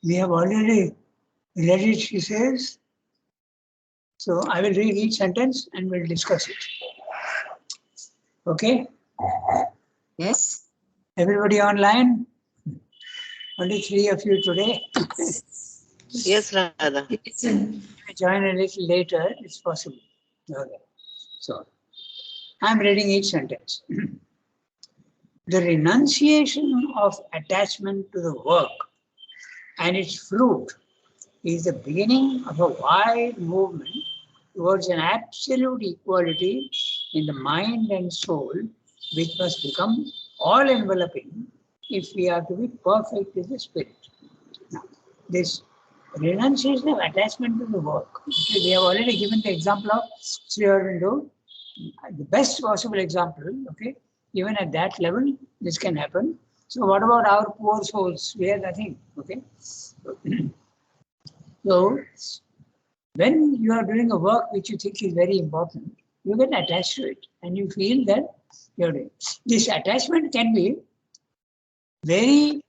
We have already read it, she says. So I will read each sentence and we'll discuss it. Okay? Yes. Everybody online? Only 3 of you today. Yes, Radha. If you join a little later, it's possible. Okay. So I'm reading each sentence. The renunciation of attachment to the work and its fruit is the beginning of a wide movement towards an absolute equality in the mind and soul, which must become all enveloping if we are to be perfect in the spirit. Now, this renunciation of attachment to the work, okay, we have already given the example of Sri Aurobindo, the best possible example, okay, even at that level, this can happen. So, what about our poor souls? We have nothing, okay. So, when you are doing a work which you think is very important, you get attached to it and you feel that you're doing. This attachment can be very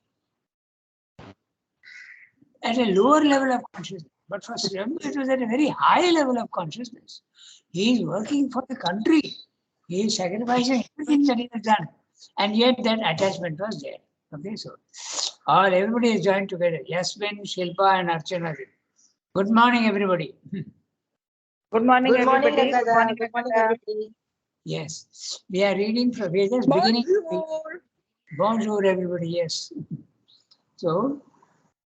at a lower level of consciousness. But for Sri Aurobindo, it was at a very high level of consciousness. He is working for the country. He is sacrificing everything that he has done. And yet that attachment was there. Okay, so everybody is joined together. Yasmin, Shilpa, and Archana. Good morning, everybody. Good morning, Good morning, everybody. Good Radha. morning, Good morning, Radha. everybody. Yes, we are reading from, we are just beginning. Bonjour, everybody, yes. So,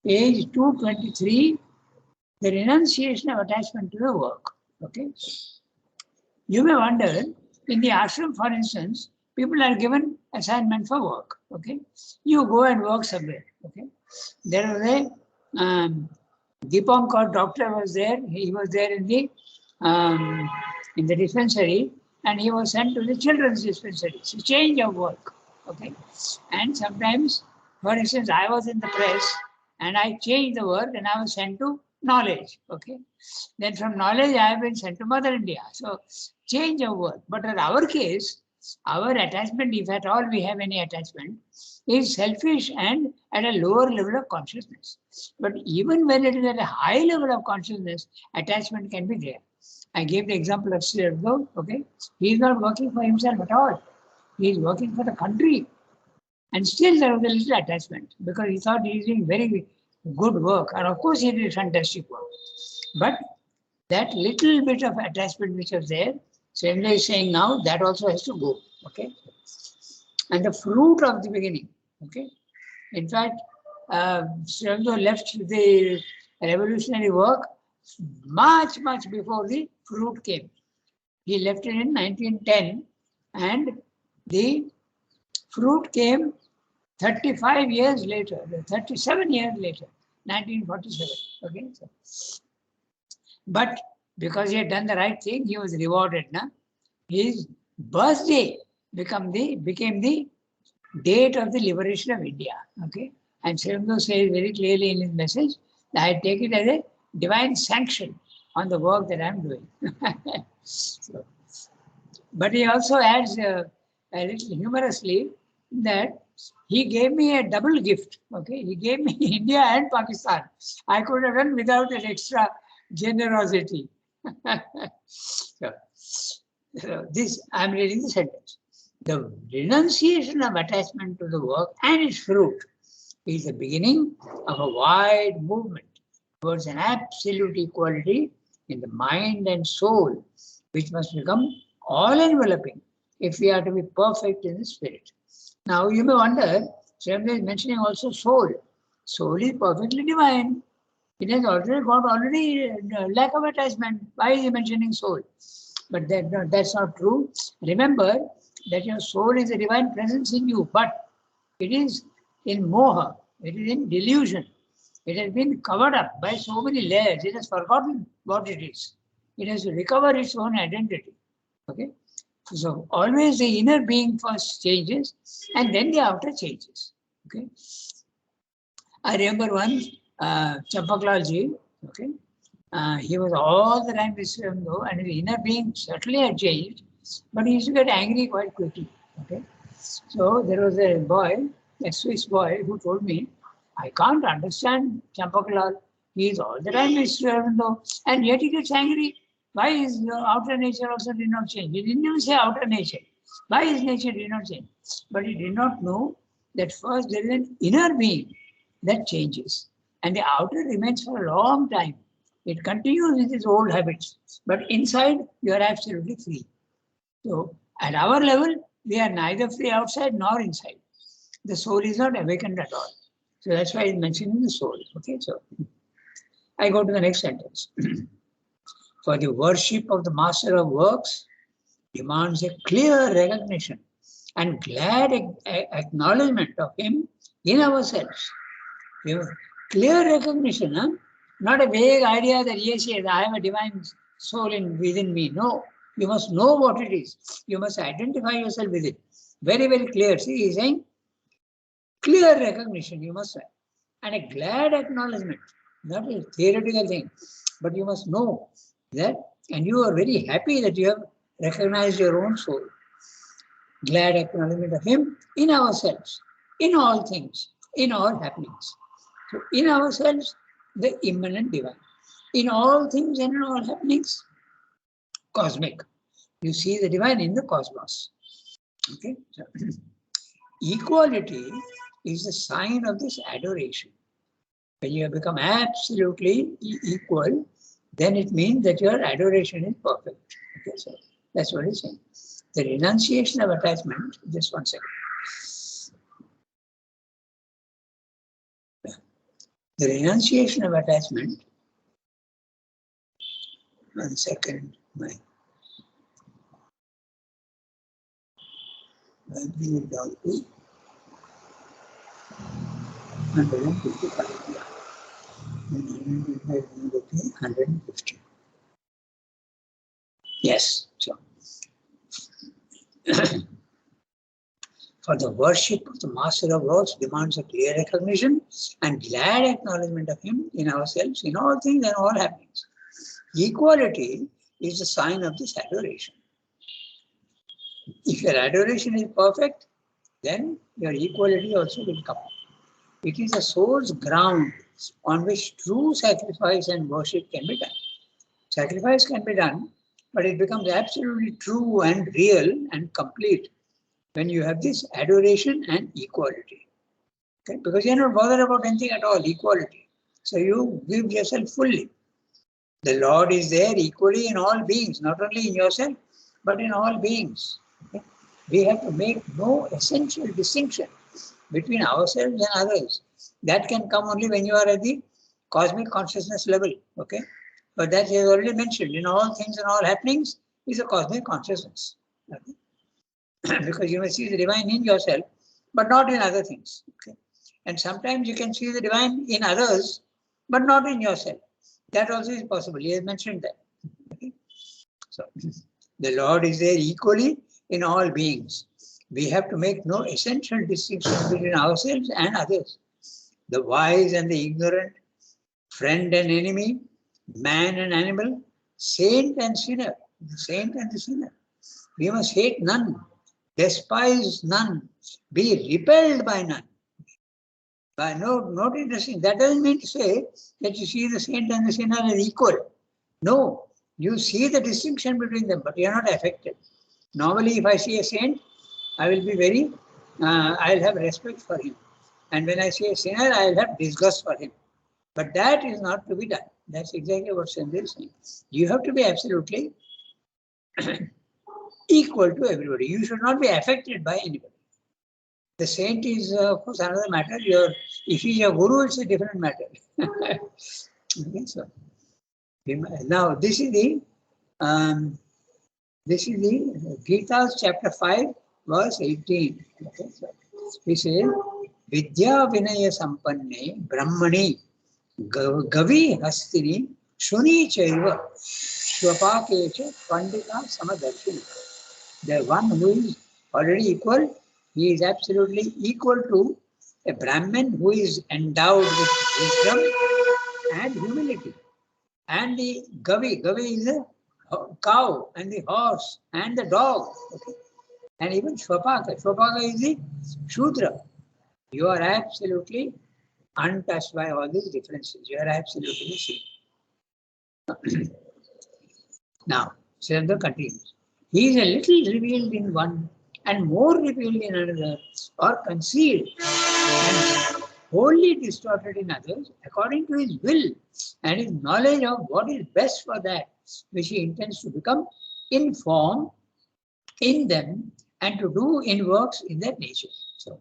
page 223, the renunciation of attachment to the work. Okay. You may wonder, in the ashram, for instance, people are given assignment for work. Okay. You go and work somewhere. Okay. There was a Deepankar doctor was there. He was there in the dispensary, and he was sent to the children's dispensary. It's a change of work. Okay. And sometimes, for instance, I was in the press and I changed the work and I was sent to knowledge. Okay. Then from knowledge, I have been sent to Mother India. So change of work. But in our case, our attachment, if at all we have any attachment, is selfish and at a lower level of consciousness. But even when it is at a high level of consciousness, attachment can be there. I gave the example of Sri Aurobindo, okay? He is not working for himself at all. He is working for the country. And still there was a little attachment because he thought he is doing very good work. And of course he did fantastic work. But that little bit of attachment which was there, Swamila is saying now that also has to go. Okay. And the fruit of the beginning. Okay. In fact, Swamila left the revolutionary work much before the fruit came. He left it in 1910 and the fruit came 35 years later, 37 years later, 1947. Okay. So, but because he had done the right thing, he was rewarded. Na? His birthday became the date of the liberation of India. Okay. And Sri Aurobindo says very clearly in his message that I take it as a divine sanction on the work that I'm doing. So, but he also adds a little humorously that he gave me a double gift. Okay, he gave me India and Pakistan. I could have done without an extra generosity. So this I'm reading the sentence. The renunciation of attachment to the work and its fruit is the beginning of a wide movement towards an absolute equality in the mind and soul, which must become all-enveloping if we are to be perfect in the spirit. Now you may wonder, Swamila is mentioning also soul. Soul is perfectly divine. It has already got lack of attachment. Why is he mentioning soul? But that's not true. Remember that your soul is a divine presence in you, but it is in moha, it is in delusion. It has been covered up by so many layers. It has forgotten what it is. It has to recover its own identity. Okay. So always the inner being first changes and then the outer changes. Okay. I remember once Champaklalji, okay, he was all the time with Sri Aurobindo and his inner being certainly had changed, but he used to get angry quite quickly. Okay. So there was a boy, a Swiss boy, who told me I can't understand Champakalal. He is all the time Mr. Aurobindo, and yet he gets angry. Why his outer nature also did not change? He didn't even say outer nature. Why his nature did not change? But he did not know that first there is an inner being that changes, and the outer remains for a long time. It continues with its old habits, but inside you are absolutely free. So at our level, we are neither free outside nor inside. The soul is not awakened at all. So that's why it's mentioning the soul. Okay, so I go to the next sentence. For the worship of the master of works demands a clear recognition and glad acknowledgement of him in ourselves. Clear recognition, huh? Not a vague idea that yes, I have a divine soul within me. No, you must know what it is. You must identify yourself with it. Very, very clear. See, he's saying clear recognition you must have, and a glad acknowledgement, not a theoretical thing, but you must know that, and you are very happy that you have recognized your own soul. Glad acknowledgement of him in ourselves, in all things, in all happenings. So in ourselves, the immanent divine. In all things and in all happenings, cosmic. You see the divine in the cosmos. Okay. So, equality is the sign of this adoration. When you have become absolutely equal, then it means that your adoration is perfect. Okay, so that's what he's saying. The renunciation of attachment, just 1 second. The renunciation of attachment, 1 second, I'll bring it down to 155. 150. Yes, so for the worship of the master of works demands a clear recognition and glad acknowledgement of him in ourselves, in all things and all happenings. Equality is the sign of this adoration. If your adoration is perfect, then your equality also will come. It is the soul's ground on which true sacrifice and worship can be done. Sacrifice can be done, but it becomes absolutely true and real and complete when you have this adoration and equality. Okay? Because you're not bothered about anything at all, equality. So you give yourself fully. The Lord is there equally in all beings, not only in yourself, but in all beings. Okay? We have to make no essential distinction between ourselves and others. That can come only when you are at the cosmic consciousness level. Okay? But that is already mentioned. In all things and all happenings is a cosmic consciousness. Okay? Because you may see the divine in yourself, but not in other things. Okay? And sometimes you can see the divine in others, but not in yourself. That also is possible. He has mentioned that. Okay? So, the Lord is there equally in all beings. We have to make no essential distinction between ourselves and others. The wise and the ignorant, friend and enemy, man and animal, saint and sinner, the saint and the sinner. We must hate none, despise none, be repelled by none. But not interesting. That doesn't mean to say that you see the saint and the sinner as equal. No, you see the distinction between them, but you are not affected. Normally, if I see a saint, I will be very, I'll have respect for him. And when I see a sinner, I'll have disgust for him. But that is not to be done. That's exactly what Sandhya is saying. You have to be absolutely equal to everybody. You should not be affected by anybody. The saint is, of course, another matter. If he's your guru, it's a different matter. Okay, so now this is the Gita's chapter 5, verse 18. Okay, so he says, Vidya Vinaya Sampanne Brahmani Gavi Hastini Shuni Chaiva Shvapakecha Pandita Samadarshini. The one who is already equal, he is absolutely equal to a Brahmin who is endowed with wisdom and humility. And the Gavi is a cow, and the horse, and the dog. Okay? And even Shvapaka is the Shudra. You are absolutely untouched by all these differences. You are absolutely the same. Now, Sridhar continues. He is a little revealed in one and more revealed in another, or concealed and wholly distorted in others, according to his will and his knowledge of what is best for that which he intends to become in form, in them, and to do in works in their nature. So,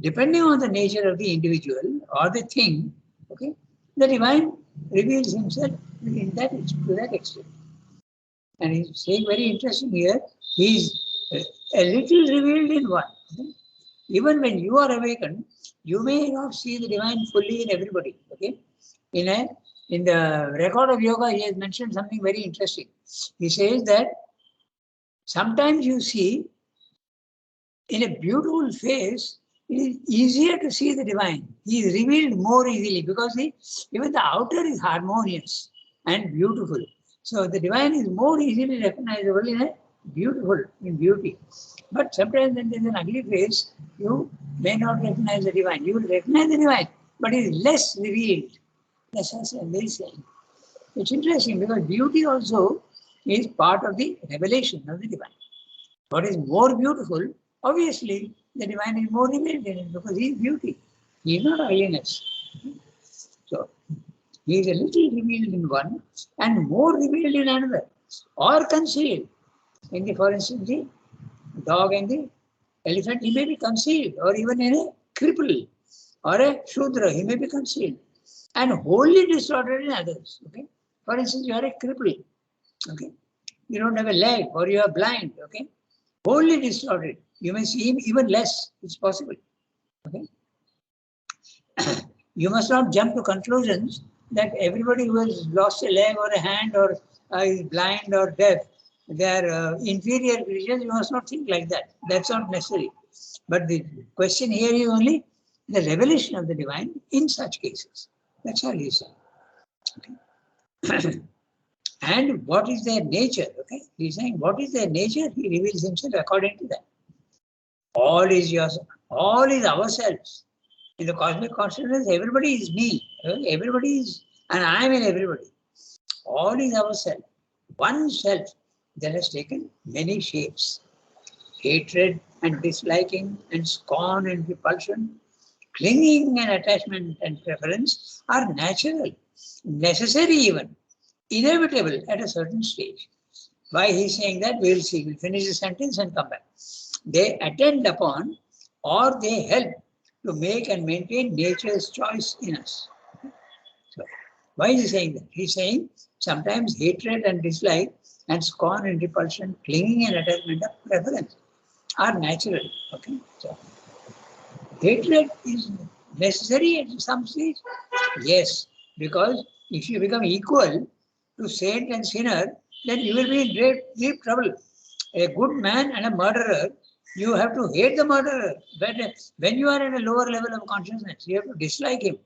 depending on the nature of the individual or the thing, okay, the divine reveals himself in that to that extent. And he's saying very interesting here, he's a little revealed in one. Okay? Even when you are awakened, you may not see the divine fully in everybody. Okay, in the record of yoga, he has mentioned something very interesting. He says that sometimes you see in a beautiful face, it is easier to see the divine. He is revealed more easily because even the outer is harmonious and beautiful. So the divine is more easily recognizable in beauty. But sometimes when there is an ugly face, you may not recognize the divine. You will recognize the divine, but it is less revealed. That's what I'm very saying. It's interesting because beauty also is part of the revelation of the divine. What is more beautiful, obviously, the divine is more revealed in it because he is beauty. He is not ugliness. So, he is a little revealed in one and more revealed in another, or concealed. For instance, the dog and the elephant, he may be concealed, or even in a cripple or a shudra, he may be concealed, and wholly distorted in others. Okay. For instance, you are a cripple. Okay. You don't have a leg, or you are blind. Okay. Wholly distorted. You may see him even less. It's possible. Okay. You must not jump to conclusions that everybody who has lost a leg or a hand or is blind or deaf, they are inferior creatures. You must not think like that. That's not necessary. But the question here is only the revelation of the divine in such cases. That's all he is saying. Okay. And what is their nature? Okay, he's saying what is their nature? He reveals himself according to that. All is yours. All is ourselves. In the cosmic consciousness, everybody is me. Everybody is, and I am in everybody. All is ourself. One self that has taken many shapes. Hatred and disliking and scorn and repulsion, clinging and attachment and preference are natural, necessary even, inevitable at a certain stage. Why he's saying that, we'll see. We'll finish the sentence and come back. They attend upon or they help to make and maintain nature's choice in us. So, why is he saying that? He's saying sometimes hatred and dislike and scorn and repulsion, clinging and attachment of preference are natural. Okay, so hatred is necessary at some stage. Yes, because if you become equal to saint and sinner, then you will be in deep trouble. A good man and a murderer, you have to hate the murderer. But when you are at a lower level of consciousness, you have to dislike him.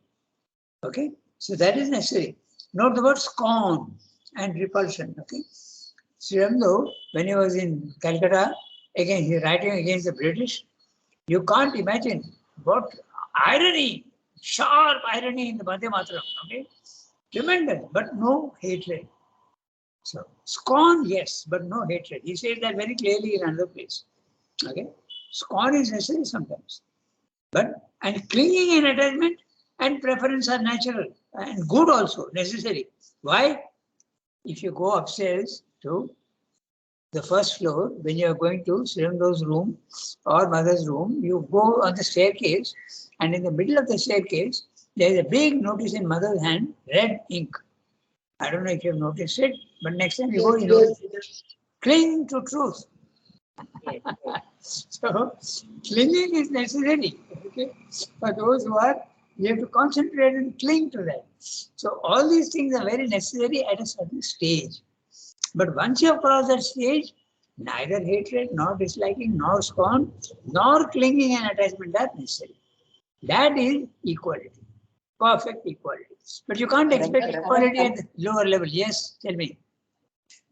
Okay, so that is necessary. Note the word scorn and repulsion. Okay, Sri Aurobindo, when he was in Calcutta, again he is writing against the British. You can't imagine what irony, sharp irony in the Bhante Mataram. Okay, tremendous, but no hatred. So scorn, yes, but no hatred. He says that very clearly in another place. Okay, scorn is necessary sometimes, and clinging and attachment and preference are natural and good also necessary. Why? If you go upstairs to the first floor, when you are going to Sri Aurobindo's room or mother's room, you go on the staircase, and in the middle of the staircase, there is a big notice in mother's hand, red ink. I don't know if you have noticed it, but next time you go, you know, cling to truth. So, clinging is necessary. Okay, for those who are, you have to concentrate and cling to that. So, all these things are very necessary at a certain stage. But once you have crossed that stage, neither hatred, nor disliking, nor scorn, nor clinging and attachment are necessary. That is equality, perfect equality. But you can't expect equality at the lower level. Yes, tell me.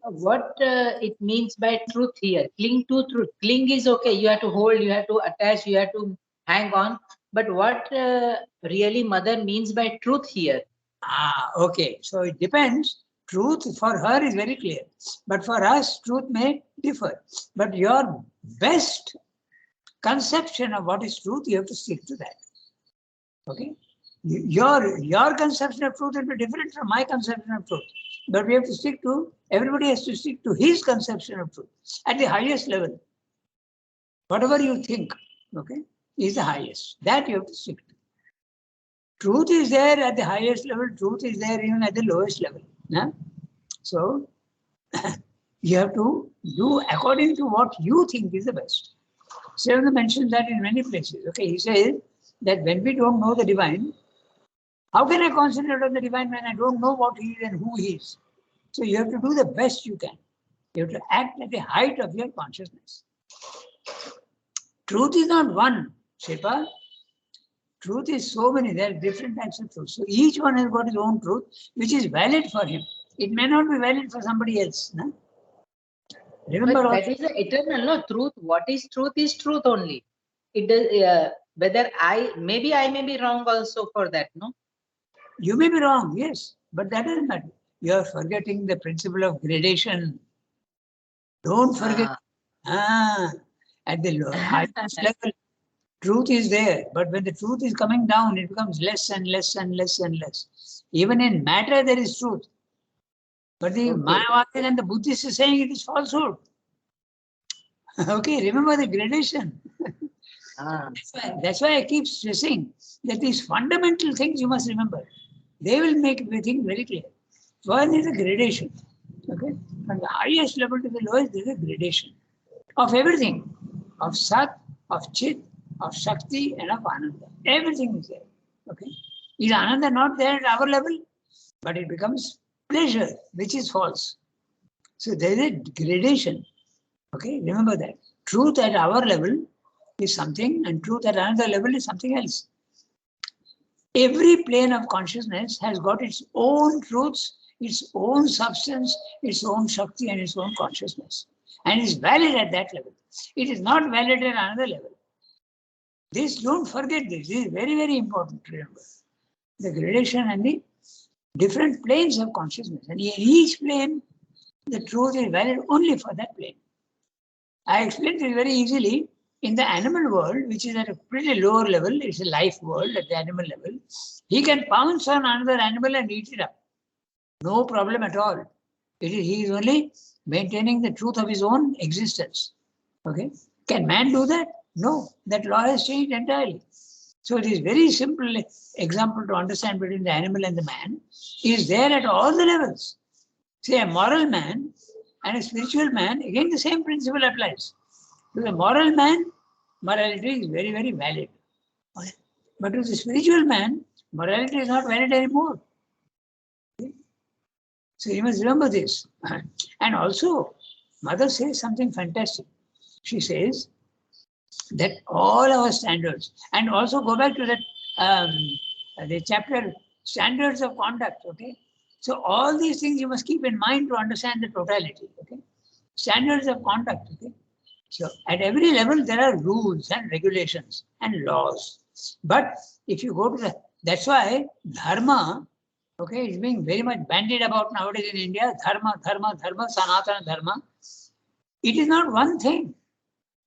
What it means by truth here? Cling to truth. Cling is okay. You have to hold, you have to attach, you have to hang on. But what really mother means by truth here? Okay. So it depends. Truth for her is very clear. But for us, truth may differ. But your best conception of what is truth, you have to stick to that. Okay? Your conception of truth will be different from my conception of truth. But we have to stick to, everybody has to stick to his conception of truth at the highest level. Whatever you think, okay, is the highest. That you have to stick to. Truth is there at the highest level, truth is there even at the lowest level. Yeah? So you have to do according to what you think is the best. Siddhartha mentions that in many places. Okay, he says that when we don't know the divine, how can I concentrate on the divine when I don't know what he is and who he is? So you have to do the best you can. You have to act at the height of your consciousness. Truth is not one, Shilpa. Truth is so many, there are different types of truth. So each one has got his own truth, which is valid for him. It may not be valid for somebody else. No? Remember, But that is the eternal, no? Truth. What is truth only. It does, whether I may be wrong also for that, no? you may be wrong, yes, but that doesn't matter. You are forgetting the principle of gradation. Don't forget. At the highest level, truth is there, but when the truth is coming down, it becomes less and less and less and less. Even in matter, there is truth. But the Mayavadi and the Buddhists are saying it is falsehood. Okay, remember the gradation. That's why I keep stressing that these fundamental things you must remember. They will make everything very clear. One is a gradation. Okay, from the highest level to the lowest, there is a gradation of everything, of Sat, of Chit, of Shakti, and of Ananda. Everything is there. Okay, is Ananda not there at our level? But it becomes pleasure, which is false. So there is a gradation. Okay, remember that. Truth at our level is something, and truth at another level is something else. Every plane of consciousness has got its own truths, its own substance, its own Shakti, and its own consciousness. And is valid at that level. It is not valid at another level. This, don't forget this. This is very, very important to remember. The gradation and the different planes of consciousness. And in each plane, the truth is valid only for that plane. I explained it very easily. In the animal world, which is at a pretty lower level, it's a life world at the animal level, he can pounce on another animal and eat it up. No problem at all. He is only maintaining the truth of his own existence. Okay? Can man do that? No. That law has changed entirely. So it is very simple example to understand between the animal and the man. He is there at all the levels. Say a moral man and a spiritual man, again the same principle applies. To the moral man, morality is very, very valid. But to the spiritual man, morality is not valid anymore. So you must remember this. And also, Mother says something fantastic. She says that all our standards, and also go back to that the chapter standards of conduct. Okay, so all these things you must keep in mind to understand the totality. Okay, standards of conduct. Okay, so at every level there are rules and regulations and laws. But if you go to the, that's why dharma, okay, is being very much bandied about nowadays in India. Dharma, dharma, dharma, sanatana dharma. It is not one thing.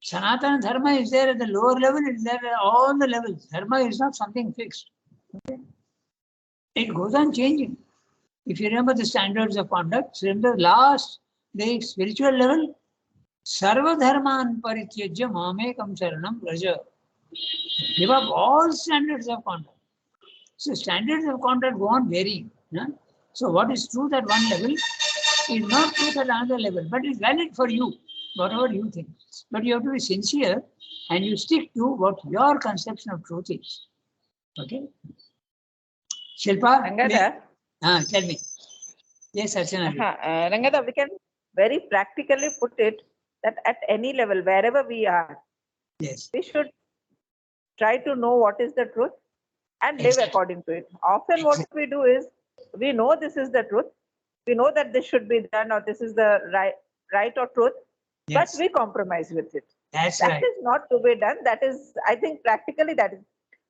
Sanatana dharma is there at the lower level, it is there at all the levels. Dharma is not something fixed. Okay? It goes on changing. If you remember the standards of conduct, remember last, the spiritual level, sarva dharman parityajya mamekam saranam raja. Give up all standards of conduct. So standards of conduct go on varying. Yeah? So what is truth at one level is not truth at another level, but it's valid for you, whatever you think. But you have to be sincere and you stick to what your conception of truth is. Okay? Shilpa, Rangada, tell me. Yes, Archana. Rangada, we can very practically put it that at any level, wherever we are, Yes. we should try to know what is the truth and live Exactly. according to it. Often what we do is, we know this is the truth. We know that this should be done or this is the right or truth, Yes. but we compromise with it. That's That right. is not to be done. That is, I think practically that is.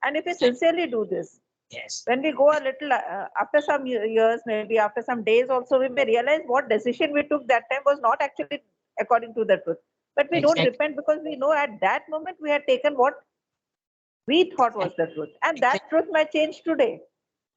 And if we sincerely do this, Yes. when we go a little after some years, maybe after some days also, we may realize what decision we took that time was not actually according to the truth. But we don't Exactly. repent because we know at that moment we had taken what we thought was the truth. And that truth might change today.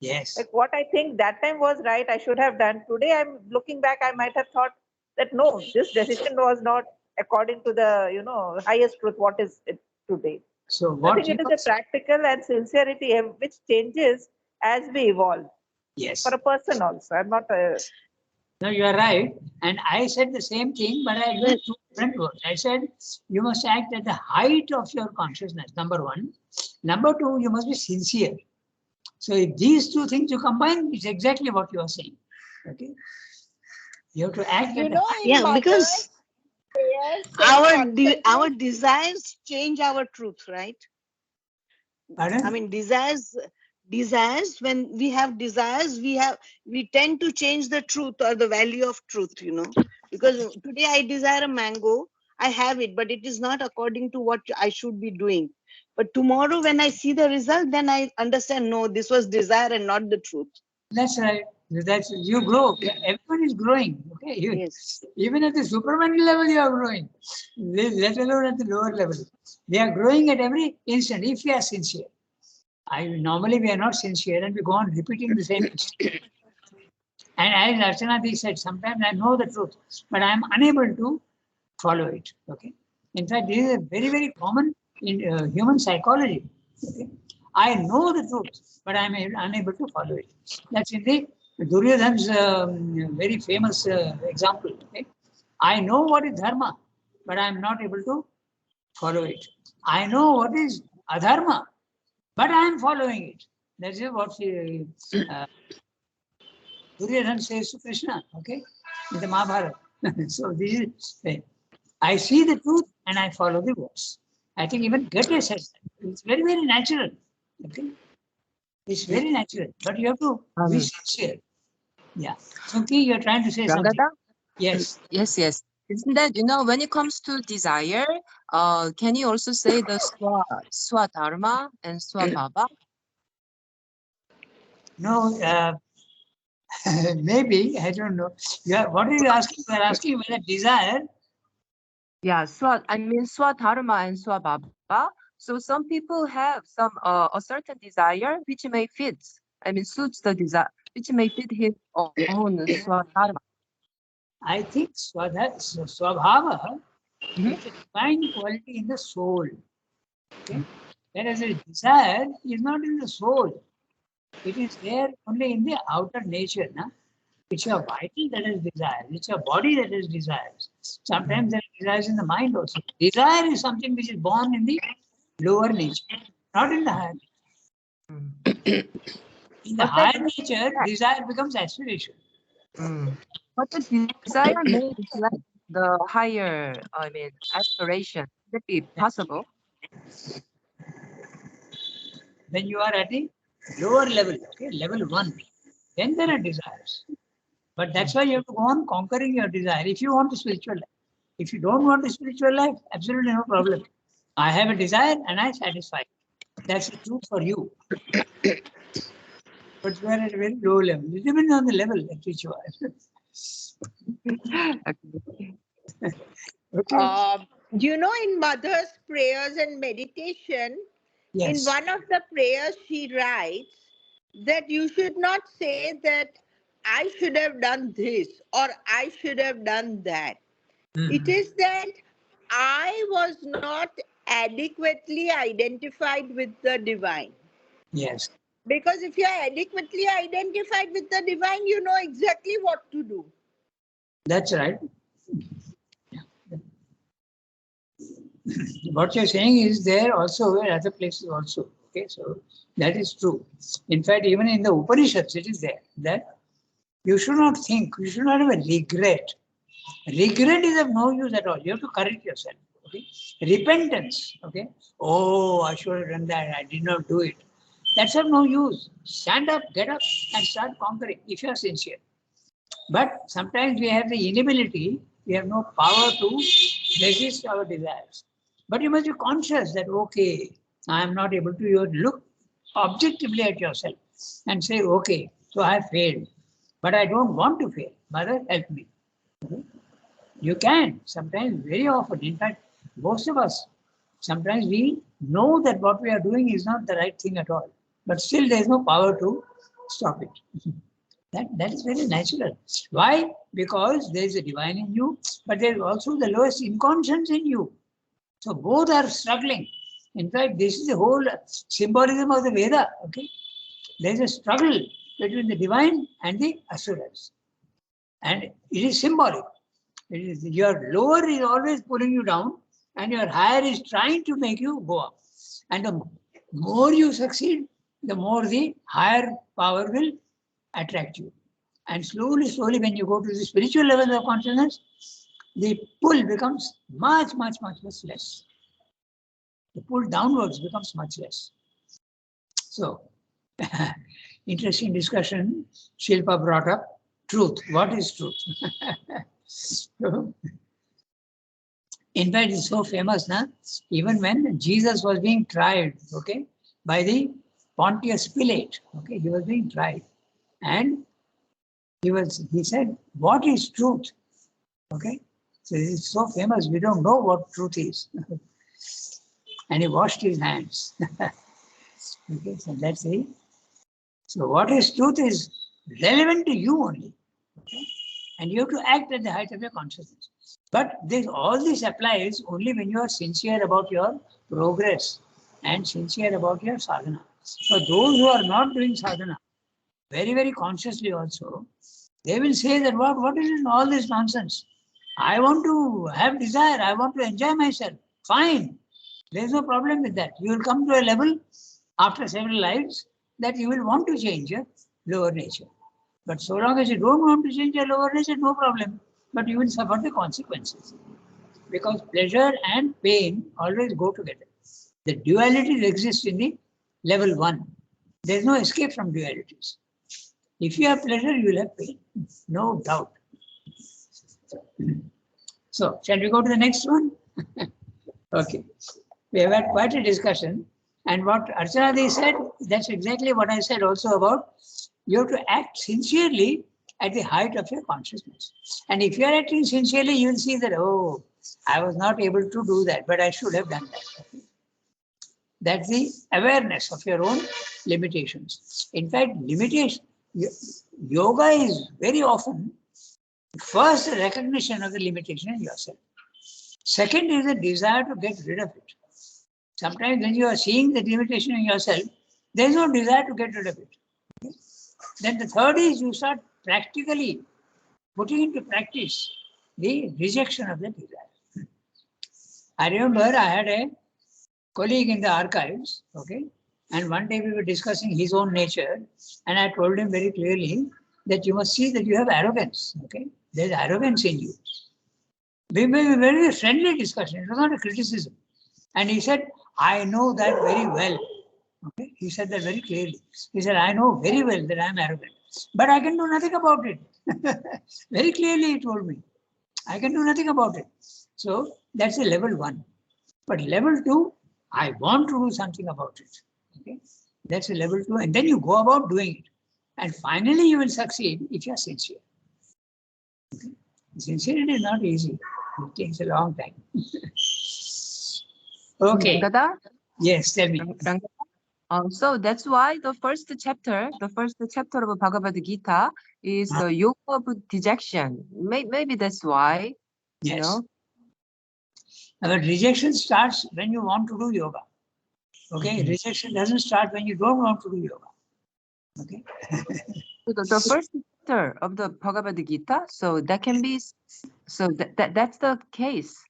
Yes. Like what I think that time was right, I should have done. Today, I'm looking back, I might have thought that no, this decision was not according to the highest truth. What is it today? So I what think you it is a practical and sincerity which changes as we evolve. yes. For a person also, I'm not. No, you are right. And I said the same thing, but I used two different words. I said you must act at the height of your consciousness, number one. Number two, you must be sincere. So if these two things you combine, it's exactly what you are saying. Okay. You have to act You at the know, height. in Yeah, mother's because prayers, our desires change our truth, right? Pardon? I mean, desires, when we have desires, we tend to change the truth or the value of truth, because today I desire a mango, I have it, but it is not according to what I should be doing. But tomorrow when I see the result, then I understand, no, this was desire and not the truth. That's right. That's you grow. Everyone is growing. Okay. Yes. Even at the supermental level, you are growing. Let alone at the lower level. They are growing at every instant if we are sincere. Normally we are not sincere and we go on repeating the same mistake. And as Archana said, sometimes I know the truth, but I am unable to follow it. Okay. In fact, this is a very, very common in human psychology. Okay. I know the truth, but I am unable to follow it. That's in the Duryodhan's very famous example. Okay. I know what is dharma, but I am not able to follow it. I know what is adharma, but I am following it. That is what Duryodhan says to Krishna, okay, in the Mahabharata. So this is, I see the truth and I follow the words. I think even Goethe says that. It's very, very natural. Okay. It's very natural, but you have to be sincere. Yeah. Chunki, you're trying to say something. Rangada? Yes. Yes. Isn't that, when it comes to desire, can you also say the swadharma and swabhava? No, maybe, I don't know. What are you asking? You are asking whether desire. Yeah, swadharma and swabhava. So some people have a certain desire which may suits the desire, which may fit his own swadharma. I think swabhava Mhm. is a divine quality in the soul. Okay? Whereas a desire is not in the soul. It is there only in the outer nature. Na? It's your vital that is desire. It's your body that is desires. Sometimes there are desires in the mind also. Desire is something which is born in the lower nature, not in the higher nature. In the But higher that nature, desire becomes aspiration. But the desire may reflect the higher, aspiration. Would that be possible? When you are at the lower level, okay, level 1, then there are desires. But that's why you have to go on conquering your desire if you want a spiritual life. If you don't want a spiritual life, absolutely no problem. I have a desire and I satisfy. That's the truth for you. But you are at a very low level. It depends on the level at which you are. Okay. in mother's prayers and meditation, in Yes. one of the prayers, she writes that you should not say that I should have done this or I should have done that. It is that I was not adequately identified with the divine. Yes. Because if you are adequately identified with the divine, you know exactly what to do. That's right. What you're saying is there also in other places also. Okay, so that is true. In fact, even in the Upanishads, it is there that you should not think, you should not have a regret. Regret is of no use at all. You have to correct yourself. Okay, repentance. Okay, oh, I should have done that. I did not do it. That's of no use. Stand up, get up, and start conquering if you are sincere. But sometimes we have the inability, we have no power to resist our desires. But you must be conscious that, okay, I am not able to. You look objectively at yourself and say, okay, so I failed, but I don't want to fail. Mother, help me. Okay? You can, sometimes, very often. In fact, most of us, sometimes we know that what we are doing is not the right thing at all, but still there is no power to stop it. That is very natural. Why? Because there is a divine in you, but there is also the lowest inconscience in you. So both are struggling. In fact, this is the whole symbolism of the Veda. Okay, there is a struggle between the divine and the asuras, and it is symbolic. It is your lower is always pulling you down, and your higher is trying to make you go up. And the more you succeed, the more the higher power will attract you. And slowly, slowly, when you go to the spiritual level of consciousness, the pull becomes much, much, much, much less. The pull downwards becomes much less. So, interesting discussion. Shilpa brought up truth. What is truth? In fact, it's so famous, na? Even when Jesus was being tried, okay, by the Pontius Pilate, okay, he was being tried, and he said, "What is truth?" Okay, so it's so famous. We don't know what truth is, and he washed his hands. Okay, so that's it. So what is truth is relevant to you only, okay, and you have to act at the height of your consciousness. But all this applies only when you are sincere about your progress and sincere about your sadhana. For those who are not doing sadhana, very, very consciously also, they will say that what is in all this nonsense? I want to have desire, I want to enjoy myself. Fine. There is no problem with that. You will come to a level after several lives that you will want to change your lower nature. But so long as you don't want to change your lower nature, no problem. But you will suffer the consequences. Because pleasure and pain always go together. The dualities exist in the level 1. There is no escape from dualities. If you have pleasure, you will have pain. No doubt. So, shall we go to the next one? Okay. We have had quite a discussion. And what Archana said, that's exactly what I said also about you have to act sincerely at the height of your consciousness. And if you are acting sincerely, you will see that, oh, I was not able to do that, but I should have done that. That's the awareness of your own limitations. In fact, yoga is very often first the recognition of the limitation in yourself. Second is the desire to get rid of it. Sometimes when you are seeing the limitation in yourself, there is no desire to get rid of it. Okay? Then the third is you start practically putting into practice the rejection of the desire. I remember I had a colleague in the archives, okay, and one day we were discussing his own nature, and I told him very clearly that you must see that you have arrogance, okay? There's arrogance in you. We made a very friendly discussion, it was not a criticism. And he said, I know that very well. Okay, he said that very clearly. He said, I know very well that I am arrogant, but I can do nothing about it. Very clearly he told me, I can do nothing about it. So that's a level 1. But level 2, I want to do something about it. Okay, that's a level 2, and then you go about doing it. And finally you will succeed if you are sincere. Okay? Sincerity is not easy. It takes a long time. Okay. Rangada? Yes, tell me. So that's why the first chapter of Bhagavad Gita is the yoga of dejection. Maybe that's why, you Yes. know. But rejection starts when you want to do yoga. Okay, rejection doesn't start when you don't want to do yoga. Okay. So the first chapter of the Bhagavad Gita, so that can be, so that's the case,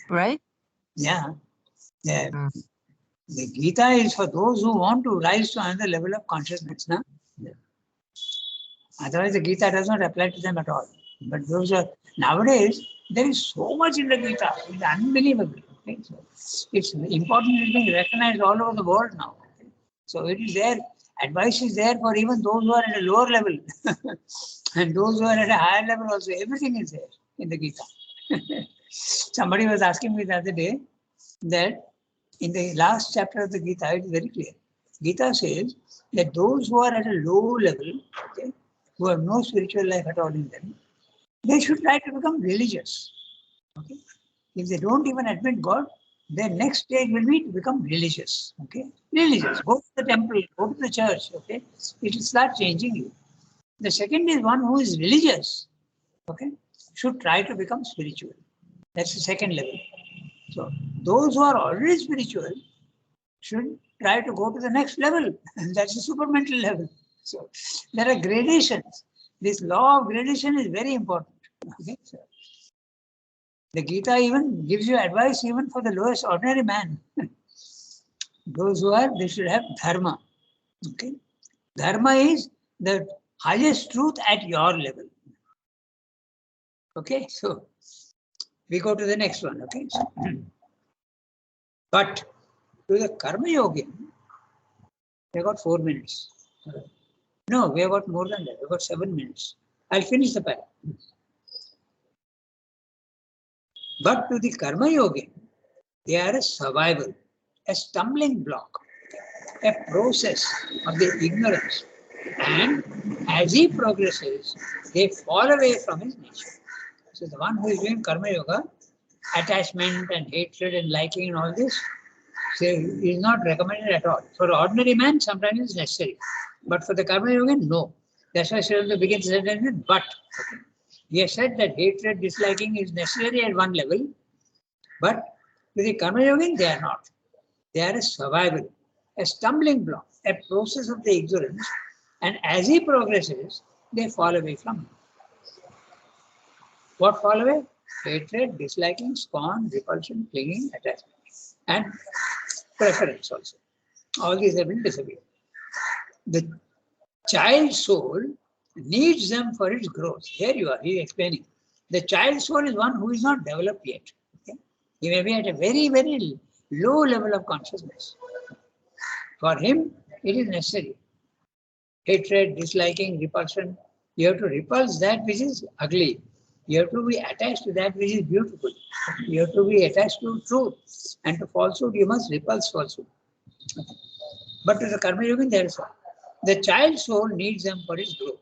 right? Yeah. Yeah. Mm. The Gita is for those who want to rise to another level of consciousness. No? Yeah. Otherwise, the Gita does not apply to them at all. But those are nowadays there is so much in the Gita. It's unbelievable. Okay? So it's important. It's being recognized all over the world now. Okay? So it is there. Advice is there for even those who are at a lower level and those who are at a higher level also. Everything is there in the Gita. Somebody was asking me the other day that in the last chapter of the Gita, it is very clear Gita says that those who are at a low level, okay, who have no spiritual life at all in them, they should try to become religious. Okay? If they don't even admit God, their next stage will be to become religious. Okay? Religious. Go to the temple, go to the church. Okay? It will start changing you. The second is one who is religious. Okay? Should try to become spiritual. That's the second level. So those who are already spiritual should try to go to the next level. And that's the supramental level. So there are gradations. This law of gradation is very important. Okay? So, the Gita even gives you advice even for the lowest ordinary man. Those who are, they should have dharma. Okay? Dharma is the highest truth at your level. Okay, so we go to the next one. Okay, so, but to the Karma Yogin, we got 4 minutes. No, we have got more than that. We have got 7 minutes. I'll finish the paragraph. But to the Karma Yogin, they are a survival, a stumbling block, a process of the ignorance. And as he progresses, they fall away from his nature. So the one who is doing Karma Yoga, attachment and hatred and liking and all this, so is not recommended at all. For ordinary man, sometimes it's necessary. But for the Karma Yogin, no. That's why Sridhar begins the sentence with but. Okay. We have said that hatred, disliking is necessary at one level, but to the Karma Yogin, they are not. They are a survival, a stumbling block, a process of the ignorance, and as he progresses, they fall away from him. What fall away? Hatred, disliking, scorn, repulsion, clinging, attachment, and preference also. All these have been disappeared. The child soul needs them for its growth. Here you are, he is explaining. The child soul is one who is not developed yet. Okay? He may be at a very, very low level of consciousness. For him, it is necessary. Hatred, disliking, repulsion. You have to repulse that which is ugly. You have to be attached to that which is beautiful. You have to be attached to truth. And to falsehood, you must repulse falsehood. But to the Karma Yogin, there is one. The child soul needs them for its growth.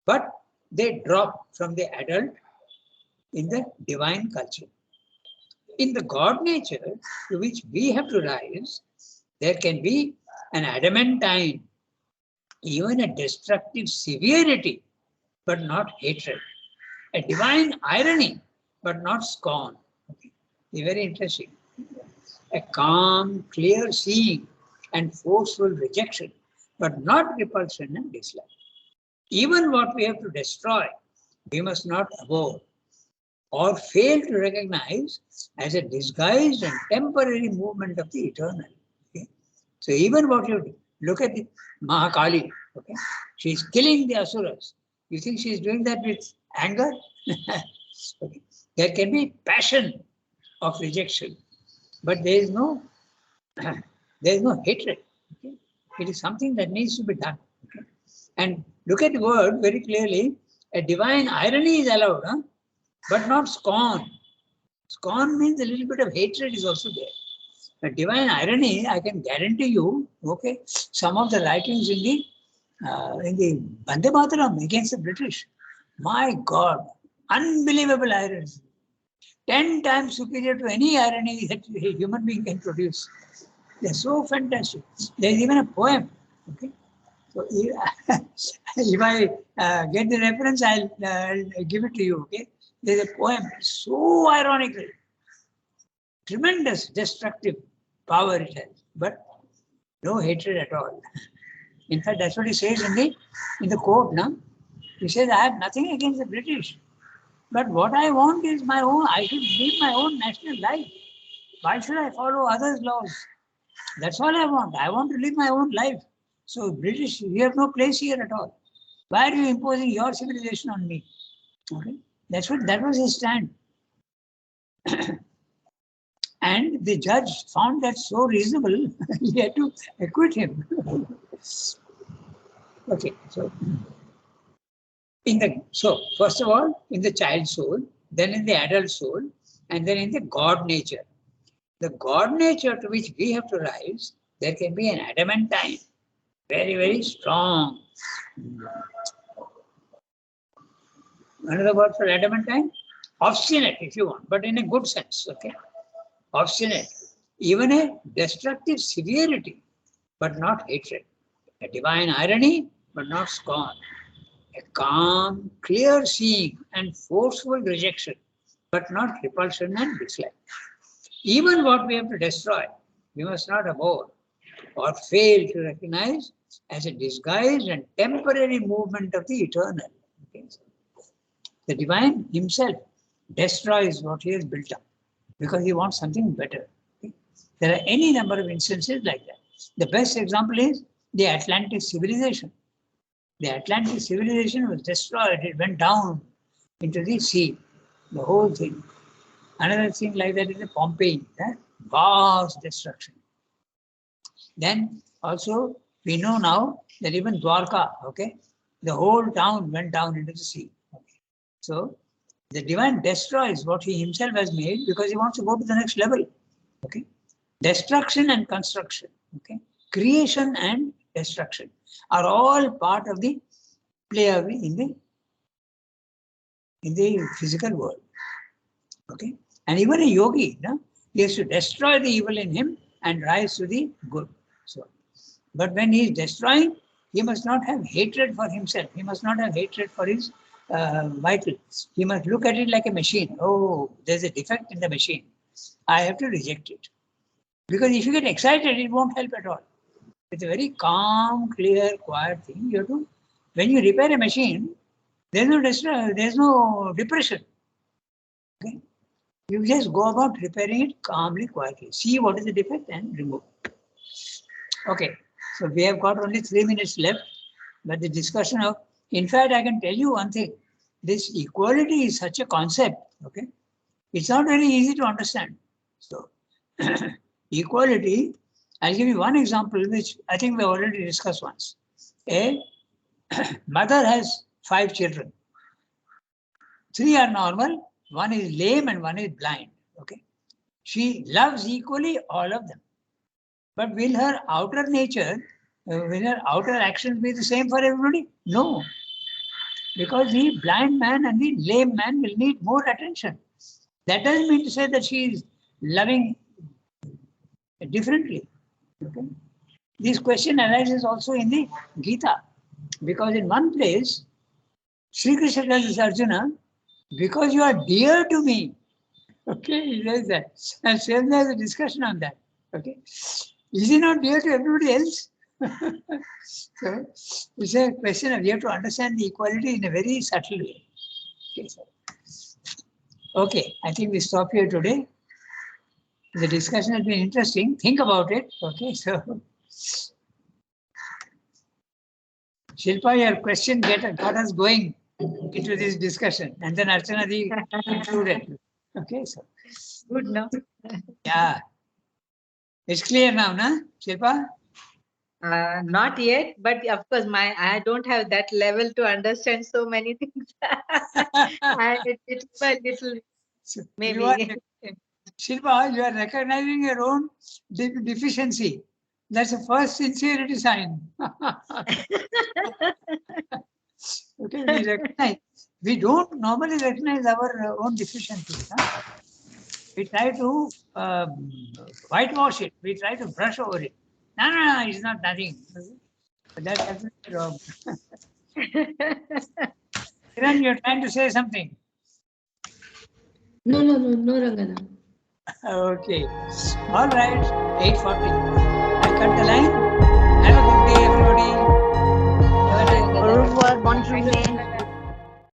But they drop from the adult in the divine culture. In the God nature to which we have to rise, there can be an adamantine, even a destructive severity, but not hatred. A divine irony, but not scorn. Okay. It's very interesting. A calm, clear seeing and forceful rejection, but not repulsion and dislike. Even what we have to destroy, we must not abhor or fail to recognize as a disguised and temporary movement of the eternal. Okay? So even what you look at the Mahakali, okay? She is killing the asuras. You think she is doing that with anger? Okay. There can be passion of rejection, but there is no hatred. Okay? It is something that needs to be done. Okay? And look at the word very clearly. A divine irony is allowed, huh? But not scorn. Scorn means a little bit of hatred is also there. A divine irony, I can guarantee you, okay, some of the writings in the Vande Mataram against the British, my God, unbelievable irony. 10 times superior to any irony that a human being can produce. They're so fantastic. There's even a poem. Okay. So if I get the reference, I'll give it to you. Okay. There's a poem so ironical, tremendous destructive power it has, but no hatred at all. In fact, that's what he says in the quote. No? He says, I have nothing against the British, but what I want is my own. I should live my own national life. Why should I follow others' laws? That's all I want. I want to live my own life. So British, you have no place here at all. Why are you imposing your civilization on me? Okay, that was his stand. And the judge found that so reasonable, he had to acquit him. Okay, so first of all, in the child soul, then in the adult soul, and then in the God nature. The God nature to which we have to rise, There can be an adamantine, very, very strong. Another word for adamantine? Obstinate, if you want, but in a good sense, okay? Obstinate. Even a destructive severity, but not hatred. A divine irony, but not scorn. A calm, clear seeing and forceful rejection, but not repulsion and dislike. Even what we have to destroy, we must not abhor or fail to recognize as a disguised and temporary movement of the eternal. Okay? The divine himself destroys what he has built up because he wants something better. Okay? There are any number of instances like that. The best example is the Atlantis civilization. The Atlantis civilization was destroyed. It went down into the sea, the whole thing. Another thing like that is the Pompeii, vast destruction. Then also we know now that even Dwarka, okay, the whole town went down into the sea. Okay. So the divine destroys what he himself has made because he wants to go to the next level. Okay, destruction and construction. Okay, creation and destruction are all part of the play in the physical world. Okay, and even a yogi, he has to destroy the evil in him and rise to the good. So, but when he is destroying, he must not have hatred for himself. He must not have hatred for his vitals. He must look at it like a machine. Oh, there's a defect in the machine. I have to reject it. Because if you get excited, it won't help at all. It's a very calm, clear, quiet thing. You have to, when you repair a machine, there's no depression. Okay? You just go about repairing it calmly, quietly. See what is the defect and remove. Okay, so we have got only 3 minutes left, but the discussion of, in fact, I can tell you one thing. This equality is such a concept, okay? It's not very easy to understand. So, equality, I'll give you one example, which I think we already discussed once. A mother has 5 children. 3 are normal, 1 is lame and 1 is blind, okay? She loves equally all of them. But will her outer nature, will her outer actions be the same for everybody? No. Because the blind man and the lame man will need more attention. That doesn't mean to say that she is loving differently. Okay? This question arises also in the Gita. Because in one place, Sri Krishna tells Arjuna, because you are dear to me. Okay, he says that. And same there's a discussion on that. Okay. Is he not dear to everybody else? So it's a question of you have to understand the equality in a very subtle way. Okay, okay, I think we stop here today. The discussion has been interesting. Think about it. Okay, so Shilpa, your question got us going into this discussion, and then Archana concluded. Okay, so Good, no? yeah. It's clear now, na, Shilpa? Not yet, but of course, I don't have that level to understand so many things. It's a little, maybe. Shilpa, you are recognizing your own deficiency. That's the first sincerity sign. Okay, we recognize. We don't normally recognize our own deficiencies. Huh? We try to whitewash it. We try to brush over it. No, it's not nothing. But that's absolutely wrong. Kiran, you're trying to say something. No, Rangana. Okay. All right. 8:40. I cut the line. Have a good day, everybody. Au revoir, bonne journée.